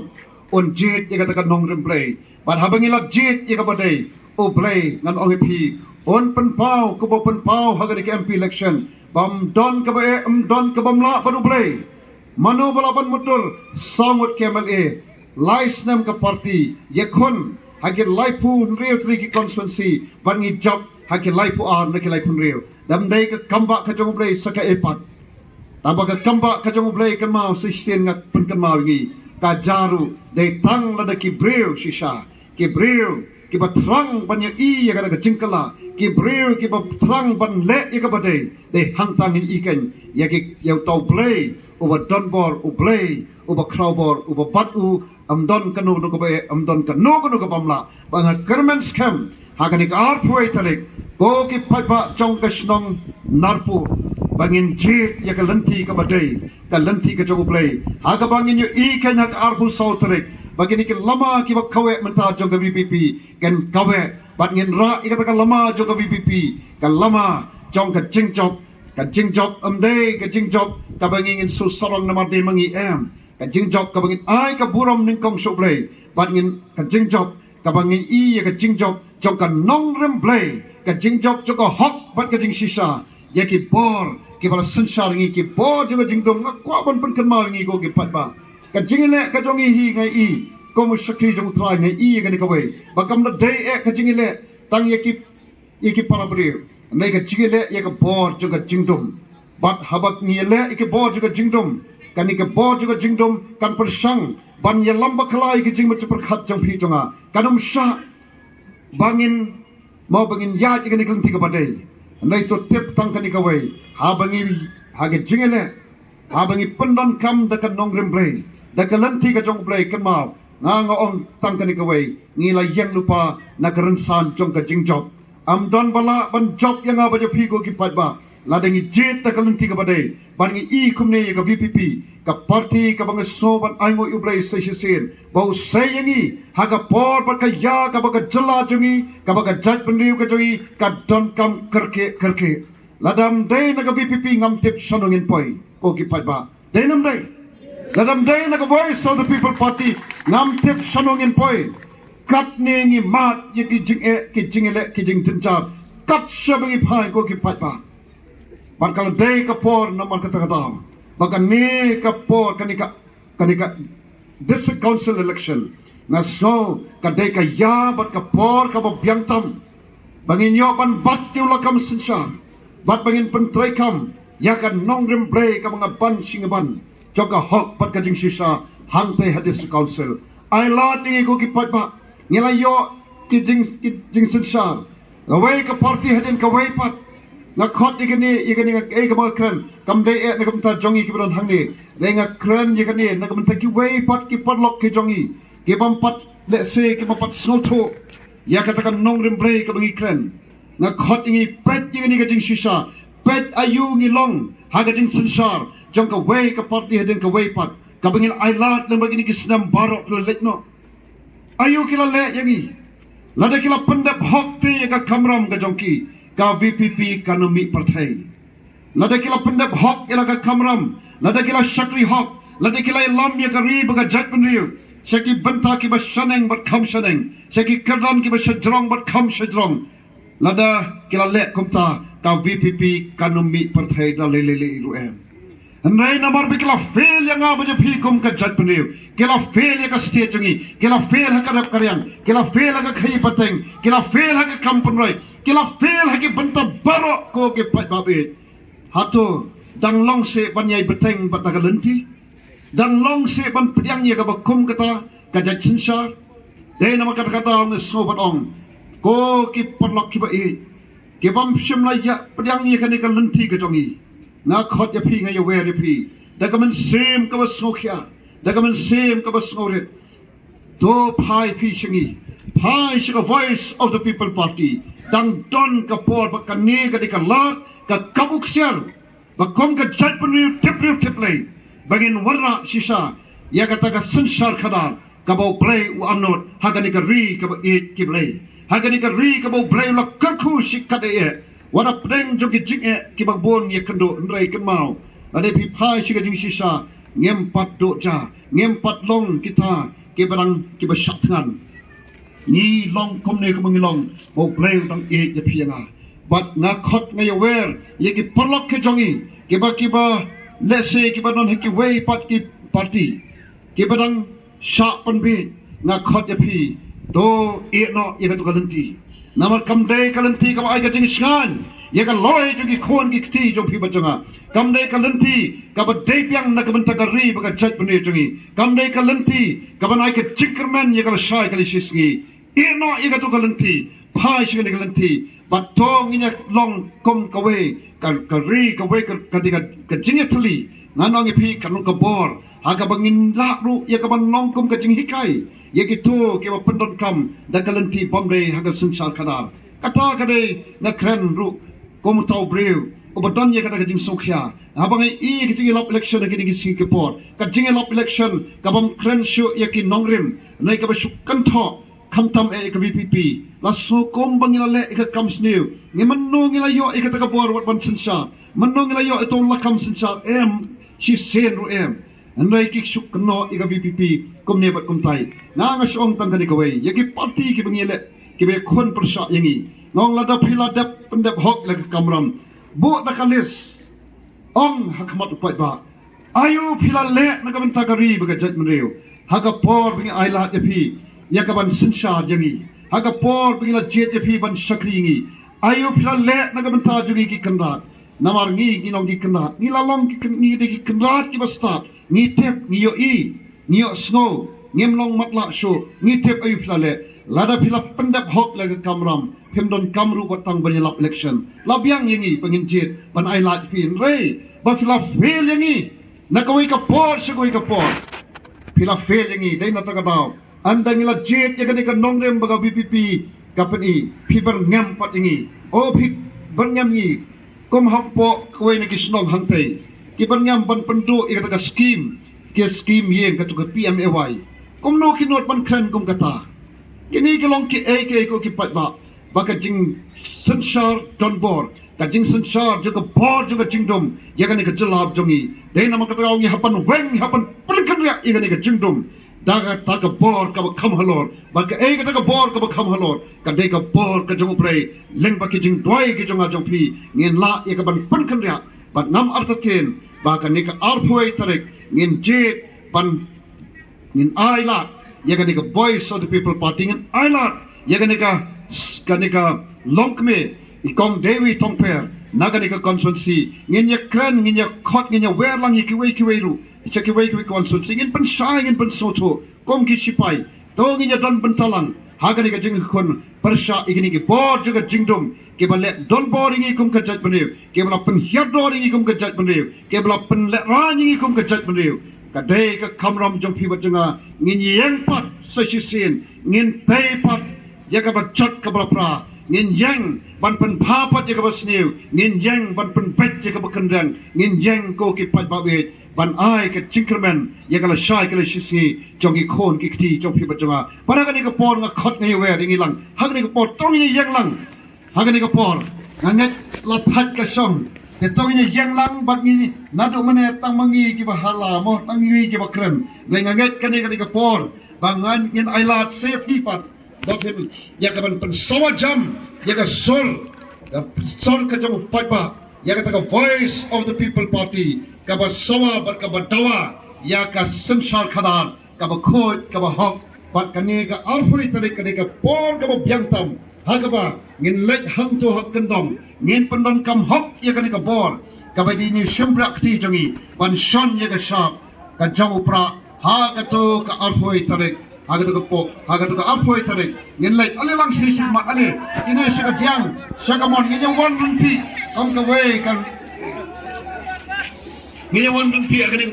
on jet ye ka ka nongrem play bat ha bangi la jet ye ka badai o play ngan ong pi on pen pau ko bo pen pau ha ga ni ka MP election bam don ka ba don ka bam la baru play Manu balapan mutur sangut KMLA lais nam ka party yakon hagin laipu nriu triki constituency bangi job hagin laipu naki laipu nriu dam dai ka kamba ka jong blai saka epat tamba ka kamba ka jong blai kan mau sisen ngat pen kan mau gi ka jaru dai tang la ki breu shisha ki breu ki batrang banya ya ka jingkala ki breu ki batrang ban le ya ka badai dai hangtang in ikan ya ki yau tau blai uba donbor ublay uba crowbor uba batu amdon kanu no be amdon kanu kanu ka bamla banga kermen scam hagani ka arpoi tarik go ki paipa chong ka snong narpu bangin jit ya ka lanti ka badai ka lanti ka jong ublay haga bangin yo I kanya ka arpu sau tarik bagini ki lama ki ba kawe menta jong ka VPP kan kawe bangin ra ikata ka lama jong ka VPP ka lama jong ka jingjob ka jingjob amdei ka jingjob ka bangin su sarong na mati mangi ka jingjob ka bangin ai ka buram ningkong soblay bangin ka jingjob ka bangin I ka jingjob jong ka nongrem blay ka jingjob jong ka hok bat ka jing sisa ya ki bor ki bala sensar ngi ki bor jong jingdom na kwa ban pen kan ma ngi go ki pat ba ka jingile ka jong hi ngai I ko mu sakri jong trai ngai I ka ni ka wei ba kam na dei ka jingile tang ya ki para bri nai ka jingile ya ka bor jong ka jingdom bat habak ngile ik bo juga jingdom kan ik bo juga jingdom kan persang ban ya lamba khlai ki jing macam perkhat jang phi jonga kanum sha bangin mau bangin ya ik ni kelti ka badai nai to tep tang kan ik wei ha bangi ha ge jingile ha bangi pendon kam da kan nongrem blai da kan lanti ka jong blai kan mau nga ong tang kan ik wei ngila yang lupa na karensan jong ka jingjob am don bala ban job yang aba je phi go ki pat ba ladangi jet ta kalenti ka badai bangi I kumne ya ka VPP ka parti ka bang soban aingo ublai sesien bau sayangi haga por ka ya ka baga jala jungi ka baga jat pendiu ka jungi ka don kam kerke ladam dai na ka VPP ngam tip sanungin poi ko ki ba dai nam dai ladam dai na ka voice of the people party ngam tip sanungin poi kat nengi mat ye ki jingele ki jing tinjar kat sabangi pai ko ki ba bakal day kapor naman kata-kata baka ni kapor kanika district council election na so kaday ka ya bat kapor ka babyangtam bangin yo pan bat kiula kam sinsya bat bangin pentray kam ya kan nong remplay ka mga ban singaban joga hok pat ka jing sisa hangtay ha district council ay lating ko kipat ba ngila yo ki jing sinsya away ka party hadin ka way pat na khot igani ka mga kren kamday na kamta jongi kibaran hangi renga kren igani na kamta ki way pat ki padlock ki jongi ki bampat let's say ki bampat snolto ya katakan nong remplay ka bangi kren na khot ingi pet igani ka jing sisa pet ayu ngi long haga jing sensar jong ka way ka party hadin ka way pat ka bangin ailat ng bagini ki snam barok let no ayu kila le yangi lada kila pendap hokti ya ka kamram ka jongki ka VPP kanumi partai lada kila pendap hok ila ka kamram lada kila syakri hok lada kila ilam ya ka ri baga jat penriu syaki benta ki ba shaneng bat kham shaneng syaki kerdan ki ba shajrong bat kham shajrong lada kila le kumta ka VPP kanumi partai da lele ilu Andai namar bi kila fail yang apa je pikum ka jat penriu kila fail ya ka state jungi kila fail ha ka rap karyang kila fail ha ka khai pateng kila fail ha ka kampun roi kila fail ha ki benta barok ko ke pat babe hatu dang long se banyai beteng bat ka lenti dang long se ban pediang ya ka bakum kata ka jat sinsar dai nama kata ong sobat ong ko ki perlok ki ba ki bam shim la ya pediang ya ka ni ka lenti ka jongi na khot ya phi ngai wer ya phi da ka man sem ka bas ngokhya da ka man sem ka bas ngore do phai phi shingi phai shiga voice of the people party dang don ka por ba ka ne ka dikar lat ka kabuk siar ba kom ka jat punu tip lay bagin warna sisa ya ka ta ka sansar khadar ka bo play u amnot ha ka ni ka ri ka ba it ki play ha ka ni ka ri ka bo play la ka khu shikade ye wala preng jo ki jing ki bang bon ye kendo ndrai kan mau ade pi phai shi ga jing sisa ngem pat do ja ngem pat long kita ki barang ki ba shat ngan ni long kom ne ko bang long bo play tang e ye pi nga bat na khot ngai wer ye ki parlok ke jongi ki ba let's say ki ba non he ki way pat ki party ki barang sha pan bi na khot ye pi do e no ye ka to kalenti namar kamday kalanti ka ay ka jing shan ye ka loy jo ki khon ki ti jo phi bachanga kamday kalanti ka ba dei pyang na ka ban ta ka ri ba ka chat bne jongi kamday kalanti ka ban ay ka chickerman ye ka shai ka li shisngi ino ye ka to kalanti phai shi ka kalanti ba tong ina long kom ka we ka ri ka we ka di ka jing thli nanong phi ka nong ka bor ha ka bangin la ru ye ka ban long kom ka jing hikai ye gitu ke pendon kam da kalanti bomre haga sunsar kadar kata kade na kren ru kom tau breu obadon ye kata jing sokhya abangai I ke jing lop election ke ding Singapore ka jing lop election ka bam kren shu ye ki nongrim nai ka ba shukan tho khamtam e ka VPP la so kom bangila le ka kam snew nge manno ngila yo e kata ka bor wat ban sunsa manno ngila yo to la kam sunsa she sen ru andai ki shukno ika VPP kumne bat kumtai na nga song tang kani kawai yaki party ki bangile ki be khon prasa yangi ngong lada phila dap pendap hok la kamram bo da kalis ong hakmat upai ba ayu phila le na ka kari baga jat mreu haga por bingi aila yapi yakaban sinsa yangi haga por bingi la jet yapi ban sakri yangi ayu phila le na ka banta jungi ki kanrat namar ngi nong ki kanrat ni lalong ki de ki kanrat ki basta ni tep ni yo ni yo snow ngem long matla sho ni tep ayu flale lada phila pendap hok la kamram phimdon kamru watang banyalap election labyang yangi penginjit ban ai lat pin re ba phila fail yangi nakawai ka por sigoi ka por phila fail yangi dai nata ka daw andang ila jet ya ka nongrem baga VPP kapani phibar ngam pat yangi o phik ban ngam ni kom hampo kwe ni kisnong hangtei kiban ngam ban pendu ika taga scheme yeng katuga PMAY kom no kinot ban kren kom kata kini kelong ki AK ko ki patba baka jing sensar donbor ka jing sensar juga bor juga jingdom ya kan ka jelab jongi dei nama kata ngi hapan perkan ya ika ni ka jingdom daga taga bor ka kam halor baka ka taga bor ka kam halor ka dei ka bor ka jong uplay leng baki jing doi ki jong a jong phi ngin la ika ban perkan ya bat nam artaken baka ni ka arphoi tarik ngin jet ban ngin ailat ya kan ka voice of the people party ngin ailat ya kan ka longkme ikong dewi tongper naga ka constituency ngin ya kran ngin ya khot ngin ya wer lang ki ru chaki wei constituency ngin pan sai ngin pan soto kom ki sipai to ngin ya don bentalang haga ka jing kon persha igini ki bor juga jingdom ke bale don boring ikum ka jat bane ke bala pen hiador ikum ka jat bane ke bala pen le rani ikum ka jat bane ka dei ka kamram jong pi bajanga ngin yang pat sachisin ngin tei pat ya ka ba chat ka bala pra ngin yang ban pen pha pat ya ka ba sniu ngin yang ban pen pet ya ka ba kendang ngin yang ko ki pat ba we ban ai ka chinkerman ya ka la shai ka la shisni jong ki khon ki kti jong pi bajanga para ka ni ka por nga khot ngai we ringi lang hag ni ka por tong ni yang lang hag ni ka por nganget la phat ka song ke tong ni yang lang bat ni nadu mane tang mangi ki ba hala mo tang ni ki ba kren le nganget ka ni ka por bangan ngin ailat safety pat Dokter, ya kapan pensawa jam, ya ka sol ka jong paipa, ya ka taga voice of the people party, ka ba sawa bar ka ba dawa, ya ka sensar khadar, ka ba khoj, ka ba hok, pat ka ni ka arfoi tarik ka ni ka por ka ba byangtam, ha ka ba ngin lek hang to hak kendong, ngin pendon kam hok ya ka ni ka bor, ka ba di ni shimbrak ti jongi, ban shon ya ka sharp, ka jong upra, ha ka to ka arfoi tarik. Haga tu ka apoi tarik ngin lai ale lang sri ma ale kini saka diang saka mon ngin wan runti kam ka we kan ngin wan runti agani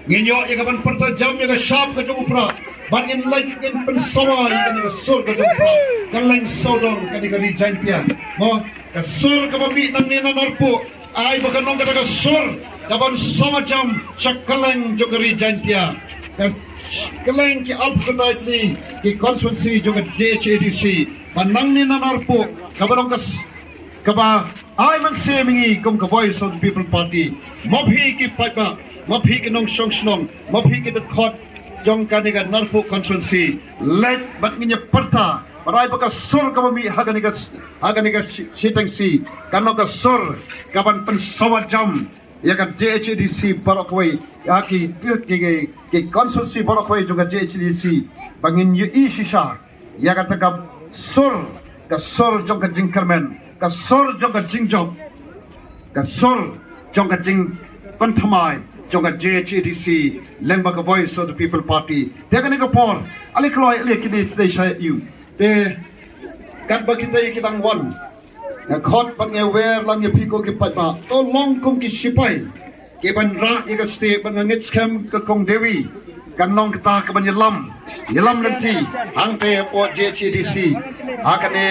ngin yo ya ban parta jam ya ka shap ka jong upra ban ngin lai ngin pen sawa ya ka sur ka jong upra kan lang sodong kan ka ri jantia mo ka sur ka ba mi nang ni na narpo ai ba kan nong ka sur ka ban sama jam sakalang jong ri jantia Keleng ki alphabetly ki constituency juga JHADC manang ni nanarpo kabarong kaba ay man semingi kum ka voice of the people party mabhi ki paipa mabhi ki nong song mabhi ki the court jong kaniga narpo constituency let bat nginya parta parai baka sur ka mi haganiga sitang si kanong ka sur kaban pensawat jam ya kan JHADC Barakway ya ki constituency Barakway juga JHADC bangin yu isisha ya kan taga sur ka sur jong ka jingkermen ka sur jong ka jingjong ka sur jong ka jing pantamai jong ka JHADC lemba ka voice of the people party dia kan ka por ali kloi ali kini stay shay you te kan ba kita wan na khot bang ye wer lang ye piko ki patma to long kong ki sipai ke ban ra ye ka ste bang ngit scam ka kong dewi kan long kita ka ban yelam nanti ang te po JHADC akane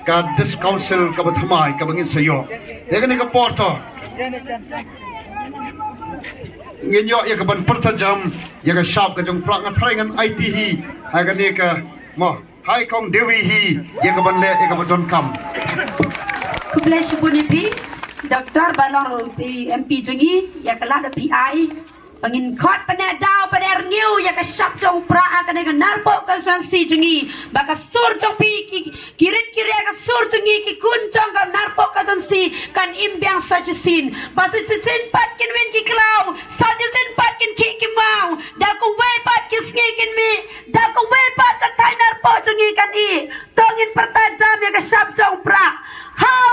ka this council ka bathamai ka bangin sayo de ka ni ka porto ngin yo ye ka ban parta jam ye ka shop ka jong prak nga thrai ngan IT hi akane ka mo hai kong dewi hi ye ka ban le ye ka ban kam Kublai Shibunipi, Dr. Balong MP Jungi, Yakalada PI, Pangin Kot Panadao, Paner New, Yakashap Jong Pra, Narpo Constituency Jungi, Bakasur Jong Pi, Kirit Kiriaka Sur Jungi, Kikun Jong Narpo Constituency, Kan Imbiang Sajisin, Basusin Patkin Winki Clow, Sajisin Patkin Kiki Mau, Daku Way Patkin Sneakin me, Daku Way Pat Katai Narpo Jungi Kan I, Tongin Pertajam Yakashap Jong Pra, Ha